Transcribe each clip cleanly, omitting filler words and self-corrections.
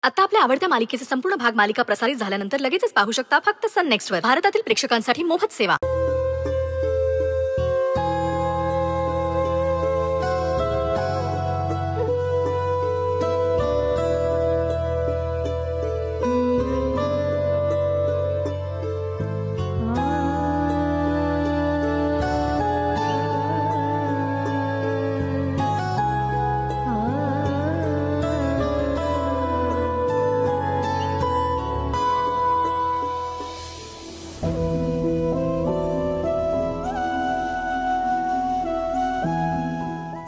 आता आपल्या आवडत्या मालिकेचे संपूर्ण भाग मालिका प्रसारित झाल्यानंतर लगेचच पाहू शकता फक्त सन नेक्स्ट वर. भारतातील प्रेक्षकांसाठी मोफत सेवा.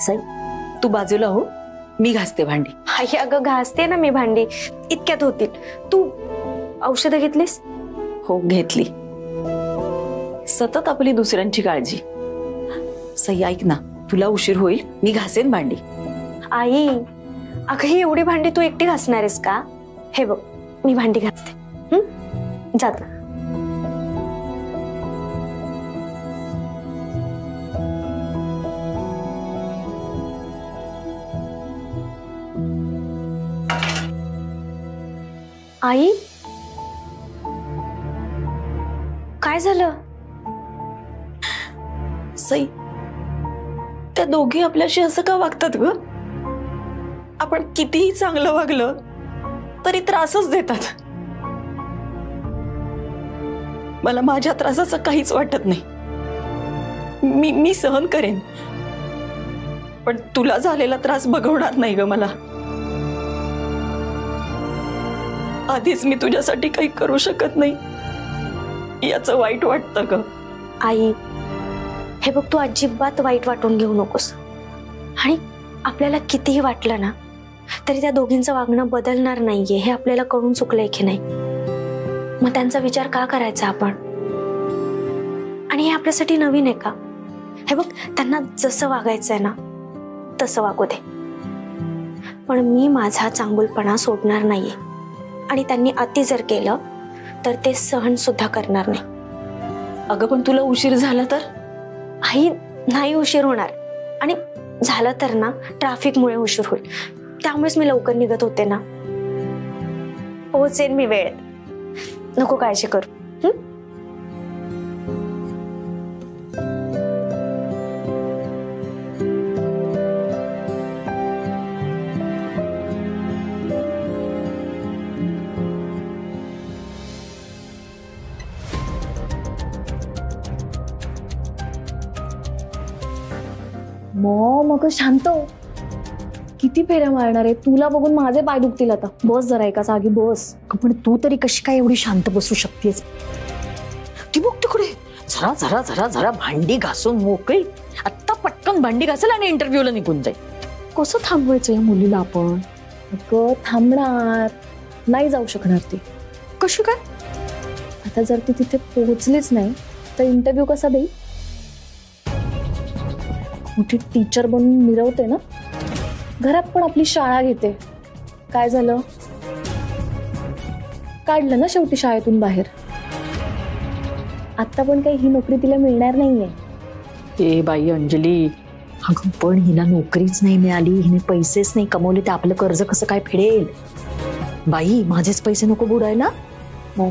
साई, तू बाजूला हो, मी घासते भांडी. आई अगं घासते ना मी भांडी, इतक्यात होतील. तू औषधं घेतलीस? हो घेतली. सतत आपली दुसऱ्यांची काळजी. साई ऐक ना, तुला उशीर होईल, मी घासेन भांडी. आई अगं ही एवढी भांडी तू एकटी घासणार आहेस का? हे बघ मी भांडी घासते. जात. आई काय झालं? साई, त्या दोघी आपल्याशी असं का वागतात ग? आपण कितीही चांगलं वागलं तरी त्रासच देतात. मला माझ्या त्रासाचं काहीच वाटत नाही. मी सहन करेन, पण तुला झालेला त्रास बघवणार नाही ग मला. आधीच मी तुझ्यासाठी काही करू शकत नाही याचं वाईट वाटतं ग. आई हे बघ, तू अजिबात वाईट वाटून घेऊ नकोस. आणि आपल्याला कितीही वाटलं ना तरी त्या दोघींचं वागणं बदलणार नाहीये हे आपल्याला कळून चुकलंय की नाही. मग त्यांचा विचार का करायचा आपण? आणि हे आपल्यासाठी नवीन आहे का? हे बघ, त्यांना जसं वागायचंय ना तसं वागू दे, पण मी माझा चांगुलपणा सोडणार नाहीये. आणि त्यांनी अति जर केलं तर ते सहन सुद्धा करणार नाही. अगं पण तुला उशीर झाला तर? आई नाही उशीर होणार, आणि झालं तर ना ट्रॅफिकमुळे उशीर होईल. त्यामुळेच मी लवकर निघत होते ना. पोहोचेन मी वेळेत, नको काळजी करू. मग शांत, किती फेऱ्या मारणार आहे? तुला बघून माझे पाय दुखतील आता. बस जरा एका जागी बस. पण तू तरी कशी काय एवढी शांत बसू शकतेस? ती बघ तिकडे, जरा जरा जरा जरा भांडी घासून मोकळी. आता पटकन भांडी घासेल आणि इंटरव्ह्यूला निघून जाईल. कसं थांबवायचं या मुलीला आपण? अगं थांबणार नाही, जाऊ शकणार ती. कशी काय? आता जर ती तिथे पोहोचलीच नाही तर इंटरव्ह्यू कसा देईल? मोठी टीचर बनून मिरवते ना, घरात पण आपली शाळा घेते. काय झालं? काढलं ना शेवटी शाळेतून बाहेर. आता पण काही ही नोकरी तिला मिळणार नाहीये. ए बाई अंजली, अगं पण हिला नोकरीच नाही मिळाली, हिने पैसेच नाही कमवले, ते आपलं कर्ज कसं काय फेडेल? बाई माझेच पैसे नको बुडायला. मग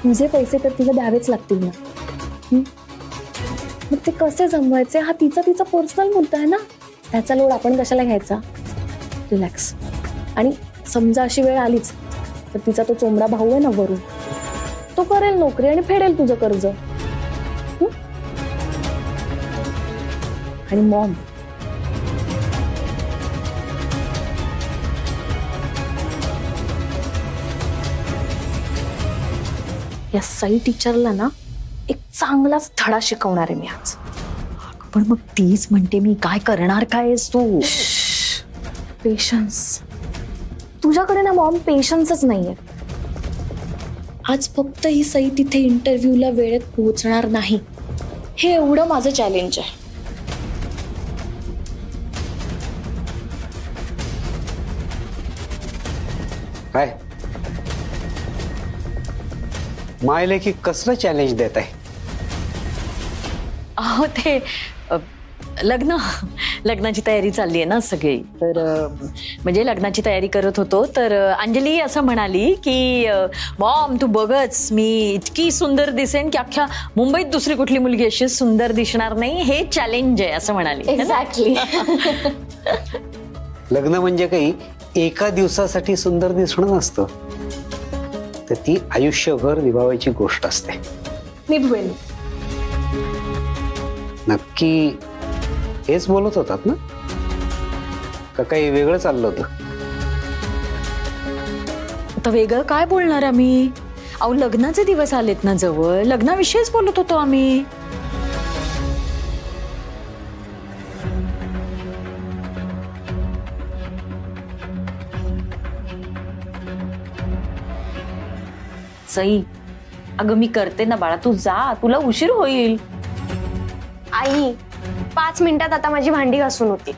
तुझे पैसे तर तिला द्यावेच लागतील ना. मग ते कसे जमवायचे हा तिचा पर्सनल मुद्दा आहे ना. त्याचा लोड आपण कशाला घ्यायचा? रिलॅक्स. आणि समजा अशी वेळ आलीच तर तिचा तो चोमडा भाऊ आहे ना वरून, तो करेल नोकरी आणि फेडेल तुझं कर्ज. आणि मॉम, या साई टीचरला ना एक चांगलाच धडा शिकवणार आहे मी आज. पण मग तीच म्हणते मी, काय करणार काय आहेस तू? पेशन्स. तुझ्याकडे ना मॉम पेशन्सच नाहीये. आज फक्त ही सई तिथे इंटरव्ह्यूला वेळेत पोहोचणार नाही, हे एवढं माझं चॅलेंज आहे. काय मायले की कसलं चॅलेंज देत आहे? अहो ते लग्न लग्नाची तयारी चालली आहे ना सगळी, तर म्हणजे लग्नाची तयारी करत होतो तर अंजली असं म्हणाली की मॉम तू बघच, मी इतकी सुंदर दिसेन की अख्ख्या मुंबईत दुसरी कुठली मुलगी अशी सुंदर दिसणार नाही, हे चॅलेंज आहे असं म्हणाली. एक्झॅक्टली. लग्न म्हणजे काही एका दिवसासाठी सुंदर दिसणं नसतं, तर ती आयुष्यभर निभावायची गोष्ट असते. निभवेल. नक्की हेच बोलत होतात ना, का काही वेगळं चाललं होतं? आता वेगळं काय बोलणार आम्ही? अहो लग्नाचे दिवस आलेत ना जवळ, लग्नाविषयीच बोलत होतो आम्ही. सई, अगं मी करते ना बाळा, तू जा, तुला उशीर होईल. आई 5 मिनिटात आता माझी भांडी घासून होती.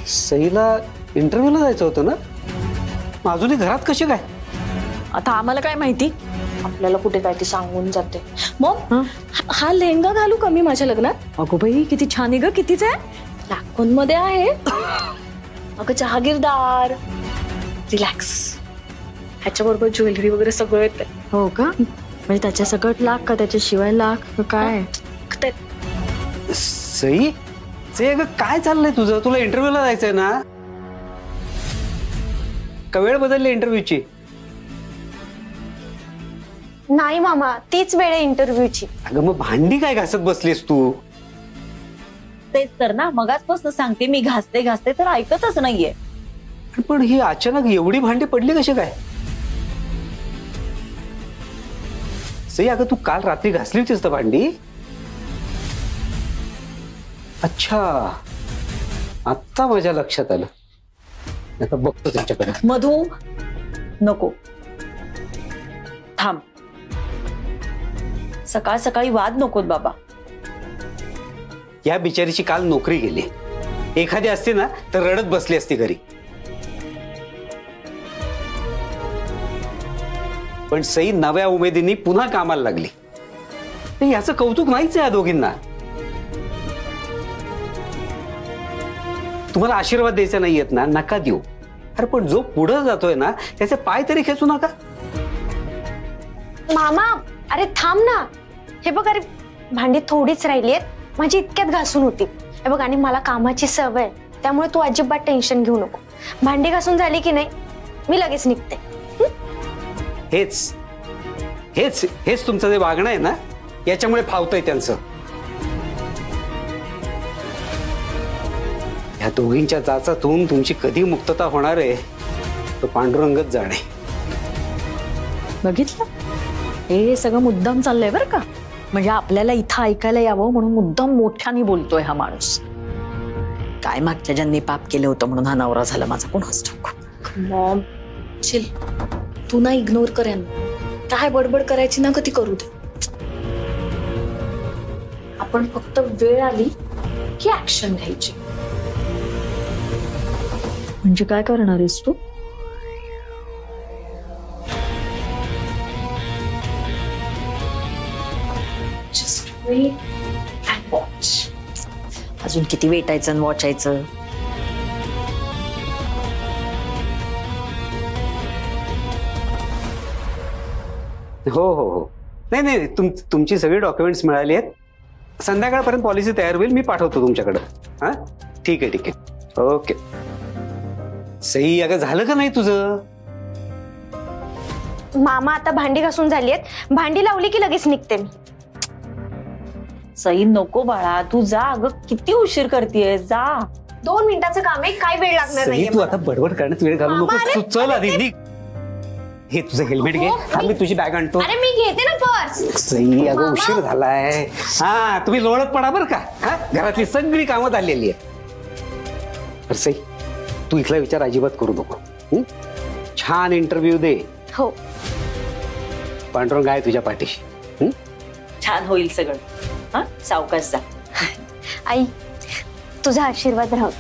सईला इंटरव्ह्यूला जायचं होतं ना, मग अजूनही घरात कशी काय? आता आम्हाला काय माहिती, आपल्याला कुठे काय ते सांगून जाते. मग हा लेहंगा घालू का मी माझ्या लग्नात? अगो बाई किती छान आहे ग, कितीच आहे? लाखोंमध्ये आहे. अगं जहागीरदार, रिलॅक्स, ह्याच्याबरोबर ज्वेलरी वगैरे सगळं येते. हो का? म्हणजे त्याच्या सकट लाख का त्याच्याशिवाय लाख काय? सई से अगं काय चाललंय तुझं? तुला इंटरव्ह्यूला जायचंय ना? का वेळ बदलली इंटरव्ह्यूची? नाही मामा, तीच वेळ आहे इंटरव्ह्यूची. अगं मग भांडी काय घासत बसलीस तू? तेच तर ना, मगाचपासून सांगते मी, घासते घासते तर ऐकतच नाहीये. पण ही अचानक एवढी भांडी पडली कशी काय? सई अगं तू काल रात्री घासली होतीस तर भांडी? अच्छा, आत्ता माझ्या लक्षात आलं. आता बघतो तुमच्याकडे. मधू नको, थांब, सकाळ सकाळी वाद नकोत बाबा. या बिचारीची काल नोकरी गेली, एखादी असती ना तर रडत बसली असती घरी. पण सई नव्या उमेदीने पुन्हा कामाला लागली. याचं कौतुक नाहीच आहे या दोघींना. तुम्हाला आशीर्वाद द्यायचा नाही येत ना, नका देऊ. अरे पण जो पुढे जातोय ना त्याचे पाय तरी खेचू नका. मामा अरे थांब ना. हे बघ, अरे भांडी थोडीच राहिली आहेत, माझी इतक्यात घासून होती. हे बघ, आणि मला कामाची सवय, त्यामुळे तू अजिबात टेन्शन घेऊ नको. भांडी घासून झाली की नाही मी लगेच निघते. हेच हेच हेच तुमचं जे वागणं आहे ना, याच्यामुळे फावतंय त्यांचं. या दोघींच्या जाचातून तुमची कधी मुक्तता होणार आहे तो पांडुरंगच जाणे. बघितलं, हे सगळं मुद्दाम चाललंय बरं का. म्हणजे आपल्याला इथं ऐकायला यावं म्हणून मुद्दाम मोठ्याने बोलतोय हा माणूस. काय मागच्या ज्यांनी पाप केलं होतं म्हणून हा नवरा झाला माझा, कोणाच ठाऊक. मॉम चिल, तू ना इग्नोर करेन. काय बडबड करायची ना कधी करू दे. आपण फक्त वेळ आली की ऍक्शन घ्यायची. म्हणजे काय करणार आहेस तू? Just wait and watch. अजून किती वेटायचं आणि वॉचायचं? हो हो हो, नाही नाही, तुमची सगळी डॉक्युमेंट्स मिळाली आहेत. संध्याकाळपर्यंत पॉलिसी तयार होईल, मी पाठवतो तुमच्याकडे. हा ठीक आहे ठीक आहे, ओके. सई अगं झालं का नाही तुझं? मामा आता भांडी घासून झाली आहेत, भांडी लावली की लगेच निघते मी. सई नको बाळा, तू जा. अगं किती उशीर करतेय, जा. 2 मिनिटाचं काम आहे, काय वेळ लागणार सई नाहीये तू मला. आता बडबड करण्यात वेळ घालू नको. तू चल आधी निघ. हे तुझं हेल्मेट घे, मी तुझी बॅग आणतो. अरे मी घेते ना पर्स. सई अगं उशीर झालाय. हा तुम्ही लोळत पडा बरं का. हा घरातली सगळी कामं झालेली आहेत. सई तू इथला विचार अजिबात करू नको. छान इंटरव्ह्यू दे. हो, पांडुरंग आहे तुझ्या पाठीशी. छान होईल सगळं. हा सावकाश जा. आई तुझा आशीर्वाद राहू.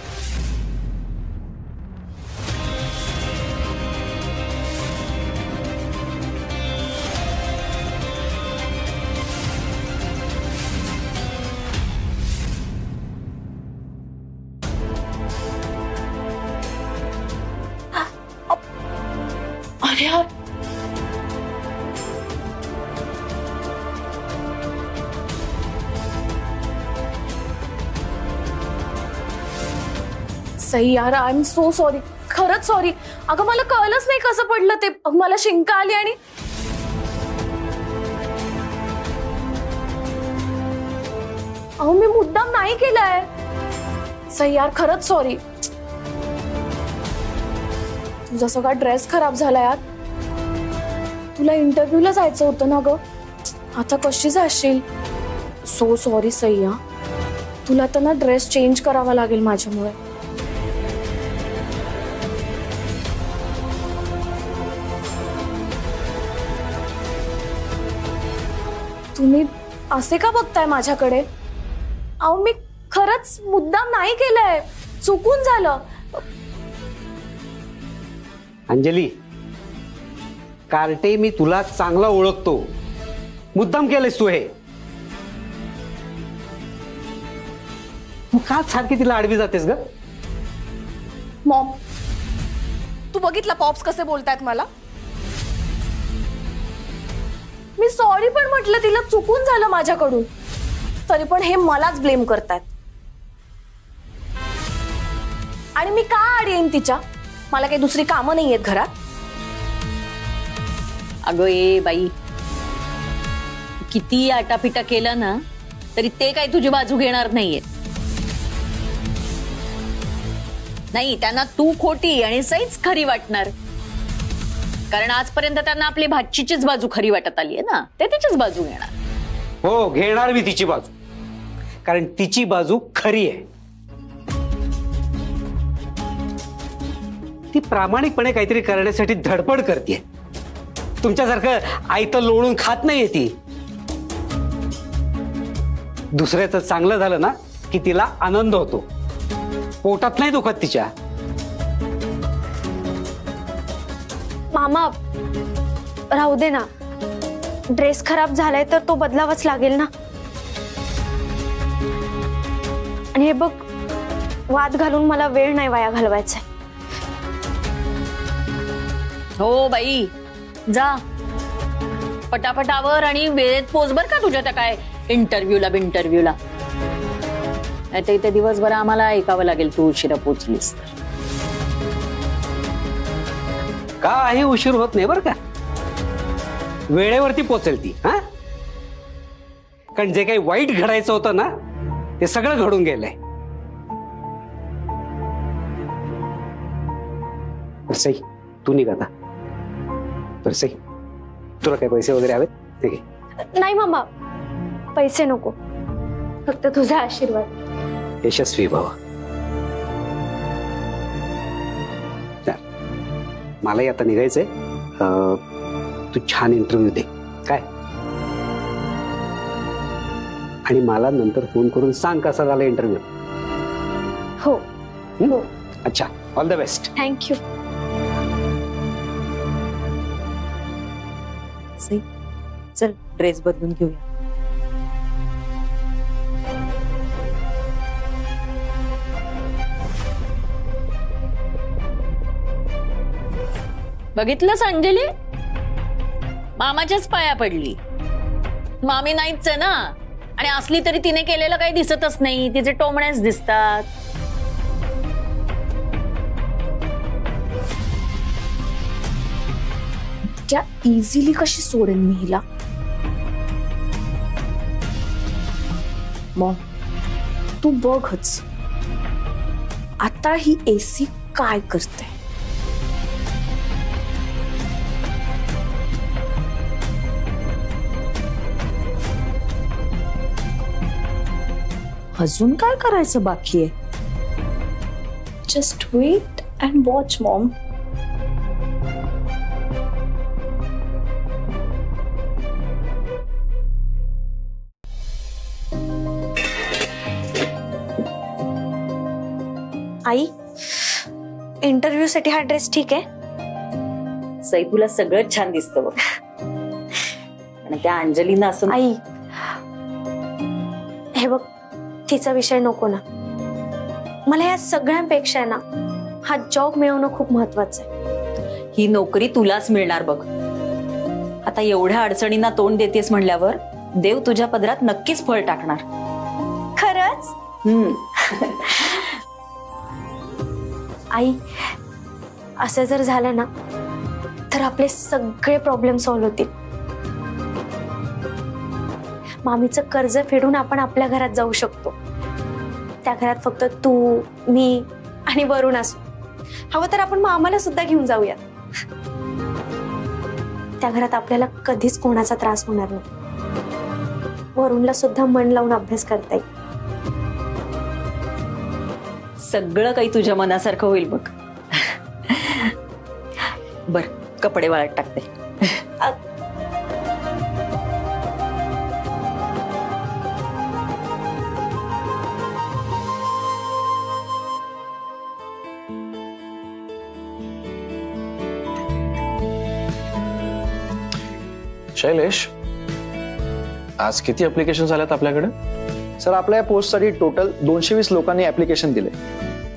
अरे यार, सई यार, आय एम सो सॉरी, खरंच सॉरी. अगं मला कळलंच नाही कसं पडलं ते. मला शिंका आली आणि अहो मी मुद्दाम नाही केलाय. सई यार, खरंच सॉरी. तुझा सगळा ड्रेस खराब झाला यार. तुला इंटरव्ह्यूला जायचं होतं ना ग, आता कशी जाशील? So sorry Sai. तुला तर ना ड्रेस चेंज करावा लागेल माझ्यामुळे. तुम्ही असे का बघताय माझ्याकडे? अहो मी खरंच मुद्दाम नाही केलंय, चुकून झालं. अंजली, कार्टे मी तुला चांगला ओळखतो. मुद्दाम केलंयस तू हे. मग का सारखी तिला आडवी जातेस ग? मॉम, तू बघितलं पॉप्स कसे बोलतायत मला? मी सॉरी पण म्हटलं तिला, चुकून झालं माझ्याकडून, तरी पण हे मलाच ब्लेम करतायत. आणि मी का आड येईन तिच्या? मला काही दुसरी कामं नाही आहेत घरात. अगं ए बाई, किती आटापिटा केलं ना तरी ते काही तुझी बाजू घेणार नाहीये. नाही, त्यांना तू खोटी आणि सईच खरी वाटणार. कारण आजपर्यंत त्यांना आपली भाचीचीच बाजू खरी वाटत आली आहे ना, ते तिचीच बाजू घेणार. हो, घेणार मी तिची बाजू, कारण तिची बाजू खरी आहे. ती प्रामाणिकपणे काहीतरी करण्यासाठी धडपड करते. तुमच्यासारखं आयतं लोळून खात नाहीये ती. दुसऱ्याचं चांगलं झालं ना की तिला आनंद होतो, पोटात नाही दुखत तिच्या. मामा, राहू दे ना. ड्रेस खराब झालाय तर तो बदलावाच लागेल ना. आणि हे बघ, वाद घालून मला वेळ नाही वाया घालवायचा. हो बाई, जा पटापटावर आणि वेळेत पोच बर का तुझ्या त्या काय इंटरव्ह्यूला. आता इथे दिवसभर आम्हाला ऐकावं लागेल तू उशिरा पोचलीस तर. काही उशीर होत नाही बर का, वेळेवरती पोचेल ती. हा, कारण जे काही वाईट घडायचं होतं ना ते सगळं घडून गेलंय. सई, तू निघ आता. तर सई, तुला काय पैसे वगैरे हवेत? ठीक आहे. नाही मामा, पैसे नको, फक्त तुझा आशीर्वाद. यशस्वी भाव. मलाही आता निघायचंय. तू छान इंटरव्ह्यू दे काय, आणि मला नंतर फोन करून सांग कसा झाला इंटरव्ह्यू. हो. अच्छा, ऑल द बेस्ट. थँक्यू. चल ड्रेस बदलून घेऊया. बघितलंस अंजली, मामाच्याच पाया पडली. मामी नाहीच आहे ना, आणि असली तरी तिने केलेलं काही दिसतच नाही, तिचे टोमणेच दिसतात. त्या इझिली कशी सोडेन मी हिला? मॉम, तू बघच आता ही एसी काय करते. अजून काय करायचं बाकी आहे? Just wait and watch mom. आई, इंटरव्ह्यू साठी हा ड्रेस ठीक आहे? सई, तुला सगळं छान दिसतं बघ. आणि त्या अंजलीनं असं. आई, हे बघ, तिचा विषय नको ना. मला या सगळ्यांपेक्षा ना हा जॉब मिळवणं खूप महत्वाचं आहे. ही नोकरी तुलाच मिळणार बघ. आता एवढ्या अडचणींना तोंड देतेस म्हणल्यावर देव तुझ्या पदरात नक्कीच फळ टाकणार. खरंच? आई, असं जर झालं ना तर आपले सगळे प्रॉब्लेम सॉल्व्ह होतील. मामीचं कर्ज फेडून आपण आपल्या घरात जाऊ शकतो. त्या घरात फक्त तू, मी आणि वरुण असू. हवं तर आपण मामाला सुद्धा घेऊन जाऊया. त्या घरात आपल्याला कधीच कोणाचा त्रास होणार नाही. वरुणला सुद्धा मन लावून अभ्यास करता येईल. सगळं काही तुझ्या मनासारखं होईल बघ. बर, कपडे वाळत टाकते. शैलेश, आज किती ऍप्लिकेशन आल्यात आपल्याकडे? सर, आपल्या या पोस्टसाठी टोटल 220 लोकांनी ऍप्लिकेशन दिले.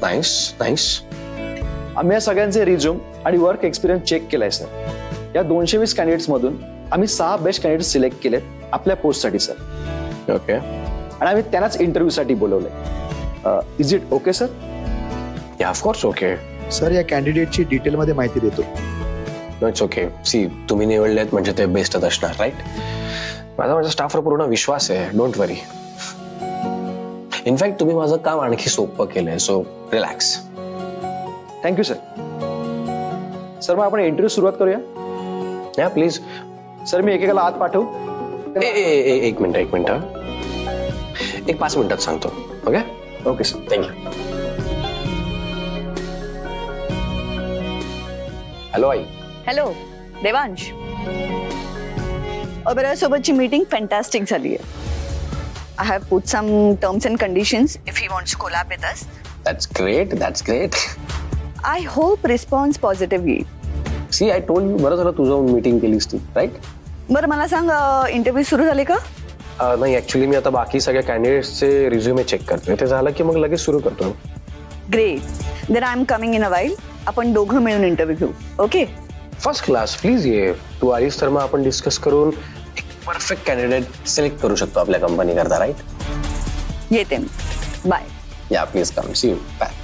Nice nice. आम्ही या सगळ्यांचे रिझ्यूम आणि वर्क एक्सपिरियन्स चेक केलाय सर. या 220 कॅन्डिडेट्स मधून आम्ही 6 बेस्ट कॅन्डिडेट्स सिलेक्ट केलेत आपल्या पोस्टसाठी सर. ओके. आणि आम्ही त्यांनाच इंटरव्ह्यूसाठी बोलवलंय. Is it okay sir? Yeah of course okay. Sir, या कॅन्डिडेटची डिटेलमध्ये माहिती देतो. It's okay. सी, तुम्ही निवडलेत म्हणजे ते बेस्टच असणार, राईट? माझ्या स्टाफवर पूर्ण विश्वास आहे. Don't worry. इनफॅक्ट तुम्ही माझं काम आणखी सोपं केलंय, so relax. Thank you sir. Sir, मग आपण इंटरव्ह्यू सुरुवात करूया. या प्लीज. सर, मी एकेकाला आत पाठवू? एक मिनिट. एक 5 मिनिटात सांगतो. Okay okay sir. Thank you. Hello आई. हॅलो देवांश. अबरासोबतची मीटिंग फॅन्टॅस्टिक झाली आहे. I have put some terms and conditions if he wants collab with us. That's great. I hope response positive येईल. See, I told you. बरं झालं तू जाऊन meeting केलीस ती, राईट? बरं, मला सांग, इंटरव्ह्यू सुरू झाले का? नाही, ऍक्च्युली मी आता बाकी सगळ्या कॅन्डिडेट्सचे रिझ्युमे चेक करतोय. ते झालं की मग लगेच सुरू करतो. Great. Then I am coming in a while. आपण दोघं मिळून इंटरव्ह्यू घेऊ. ओके? First class. प्लीज ये. तू आलीस तर मग आपण डिस्कस करून एक परफेक्ट कॅन्डिडेट सिलेक्ट करू शकतो आपल्या कंपनी करता, राईट? येते. बाय. या please come. See you. Bye.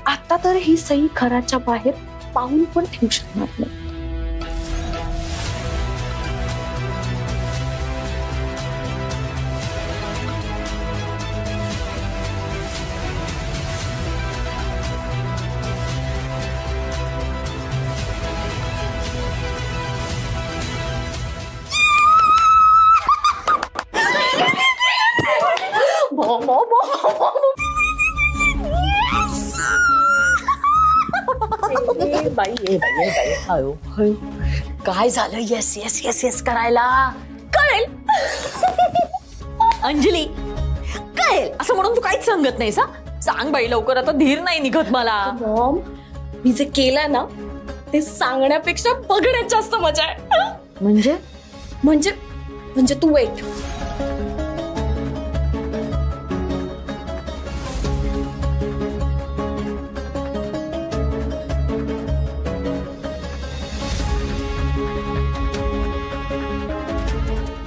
आता तर ही सई घराच्या बाहेर पाऊल पण ठेवू शकणार नाही. काय झालं? येस येस येस येस करायला कळेल. अंजली, कळेल असं म्हणून तू काहीच सांगत नाहीस. सांग बाई लवकर, आता धीर नाही निघत मला. मॉम, मी जे केलंय ना ते सांगण्यापेक्षा बघण्यात जास्त मजा आहे. म्हणजे म्हणजे म्हणजे तू वेट.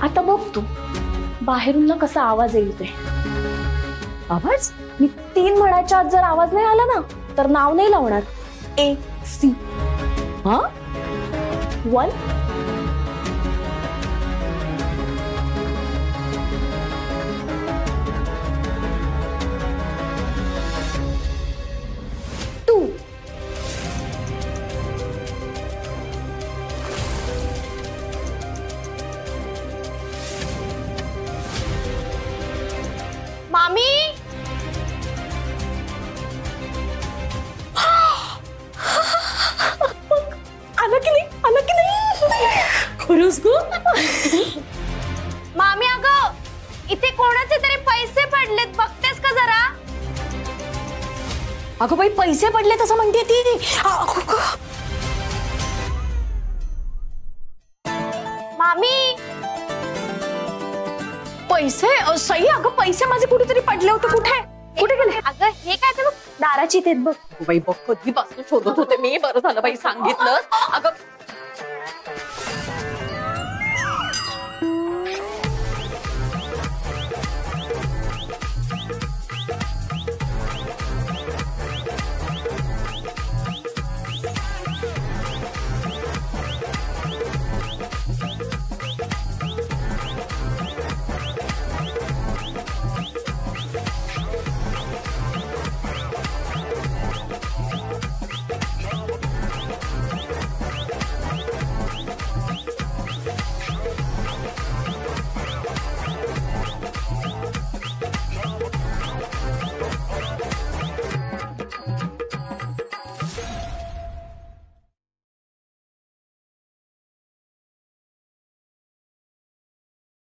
आता बघ तू बाहेरून ना कसा आवाज येईल ते. आवाज? मी 3 म्हणायच्या आत जर आवाज नाही आला ना तर नाव नाही लावणार. AC. हा? 1 मामी आलं की नाही खरंच ग? मामी अगं इथे कोणाचे तरी पैसे पडलेत, बघतेस का जरा? अगं बाई पैसे पडले तसं म्हणते ती. मामी पैसे सई, अगं पैसे माझे कुठेतरी पडले होते. कुठे गेले? अगं हे काय ते बघ, दाराची ते बघ. बाई बघ, कधीपासून शोधत होते मी. बरं झालं बाई सांगितलं. अगं